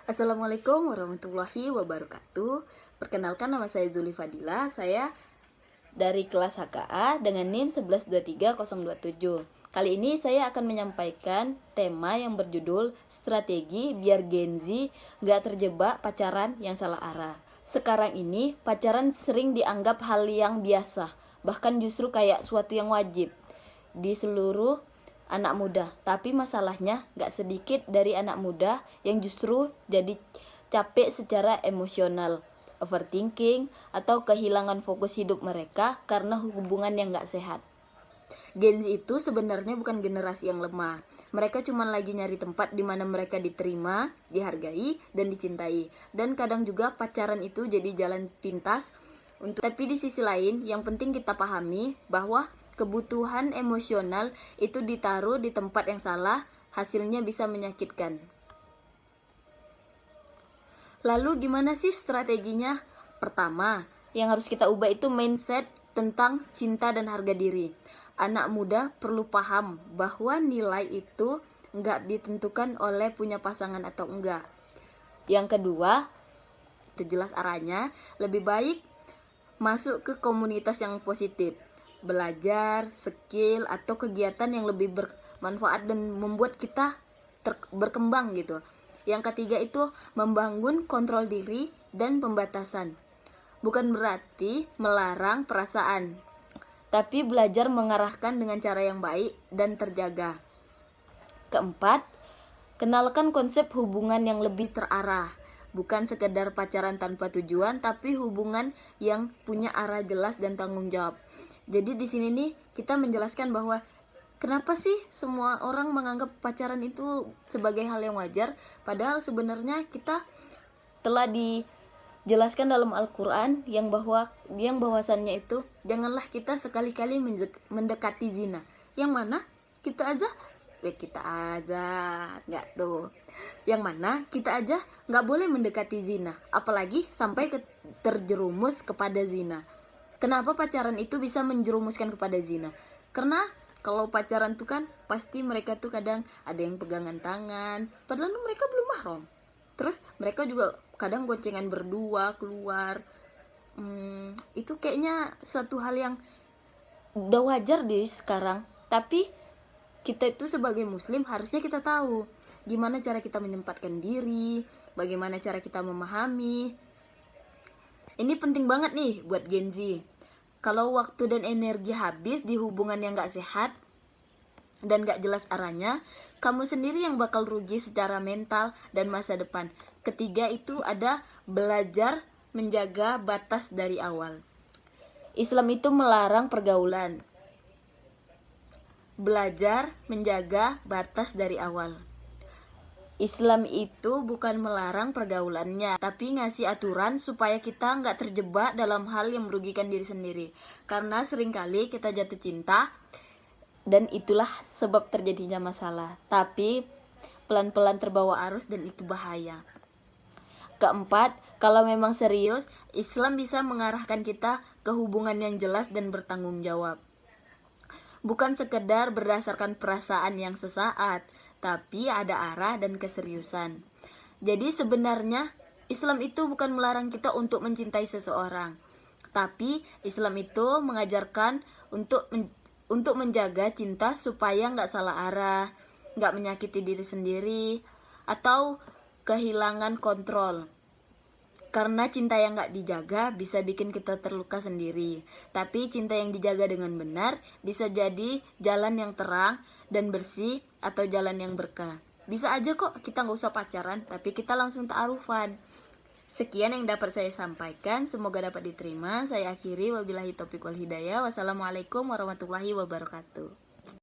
Assalamualaikum warahmatullahi wabarakatuh. Perkenalkan, nama saya Zuli Fadila. Saya dari kelas HKA dengan NIM 1123027. Kali ini saya akan menyampaikan tema yang berjudul Strategi Biar Gen Z Gak Terjebak Pacaran yang Salah Arah. Sekarang ini pacaran sering dianggap hal yang biasa, bahkan justru kayak suatu yang wajib di seluruh anak muda. Tapi masalahnya gak sedikit dari anak muda yang justru jadi capek secara emosional, overthinking, atau kehilangan fokus hidup mereka karena hubungan yang gak sehat. Gen Z itu sebenarnya bukan generasi yang lemah. Mereka cuma lagi nyari tempat di mana mereka diterima, dihargai, dan dicintai. Dan kadang juga pacaran itu jadi jalan pintas untuk. Tapi di sisi lain, yang penting kita pahami bahwa kebutuhan emosional itu ditaruh di tempat yang salah, hasilnya bisa menyakitkan. Lalu gimana sih strateginya? Pertama, yang harus kita ubah itu mindset tentang cinta dan harga diri. Anak muda perlu paham bahwa nilai itu nggak ditentukan oleh punya pasangan atau enggak. Yang kedua, itu jelas arahnya, lebih baik masuk ke komunitas yang positif, belajar, skill, atau kegiatan yang lebih bermanfaat dan membuat kita berkembang gitu. Yang ketiga itu membangun kontrol diri dan pembatasan. Bukan berarti melarang perasaan, tapi belajar mengarahkan dengan cara yang baik dan terjaga. Keempat, kenalkan konsep hubungan yang lebih terarah. Bukan sekedar pacaran tanpa tujuan, tapi hubungan yang punya arah jelas dan tanggung jawab. Jadi di sini nih kita menjelaskan bahwa kenapa sih semua orang menganggap pacaran itu sebagai hal yang wajar, padahal sebenarnya kita telah dijelaskan dalam Al-Quran yang bahwasannya itu janganlah kita sekali-kali mendekati zina. Yang mana kita aja nggak tuh. Yang mana kita aja nggak boleh mendekati zina, apalagi sampai terjerumus kepada zina. Kenapa pacaran itu bisa menjerumuskan kepada zina? Karena kalau pacaran tuh kan pasti mereka tuh kadang ada yang pegangan tangan, padahal mereka belum mahram. Terus mereka juga kadang goncengan berdua keluar. Itu kayaknya suatu hal yang udah wajar deh sekarang. Tapi kita itu sebagai muslim harusnya kita tahu gimana cara kita menyempatkan diri, bagaimana cara kita memahami. Ini penting banget nih buat Gen Z. Kalau waktu dan energi habis di hubungan yang gak sehat dan gak jelas arahnya, kamu sendiri yang bakal rugi secara mental dan masa depan. Ketiga itu ada belajar menjaga batas dari awal. Islam itu melarang pergaulan. Belajar menjaga batas dari awal. Islam itu bukan melarang pergaulannya, tapi ngasih aturan supaya kita nggak terjebak dalam hal yang merugikan diri sendiri. Karena seringkali kita jatuh cinta, dan itulah sebab terjadinya masalah. Tapi pelan-pelan terbawa arus dan itu bahaya. Keempat, kalau memang serius, Islam bisa mengarahkan kita ke hubungan yang jelas dan bertanggung jawab. Bukan sekedar berdasarkan perasaan yang sesaat, tapi ada arah dan keseriusan. Jadi sebenarnya Islam itu bukan melarang kita untuk mencintai seseorang, tapi Islam itu mengajarkan untuk menjaga cinta supaya nggak salah arah, nggak menyakiti diri sendiri, atau kehilangan kontrol. Karena cinta yang gak dijaga bisa bikin kita terluka sendiri. Tapi cinta yang dijaga dengan benar bisa jadi jalan yang terang dan bersih atau jalan yang berkah. Bisa aja kok kita gak usah pacaran, tapi kita langsung ta'arufan. Sekian yang dapat saya sampaikan, semoga dapat diterima. Saya akhiri, wabillahi taufiq wal hidayah. Wassalamualaikum warahmatullahi wabarakatuh.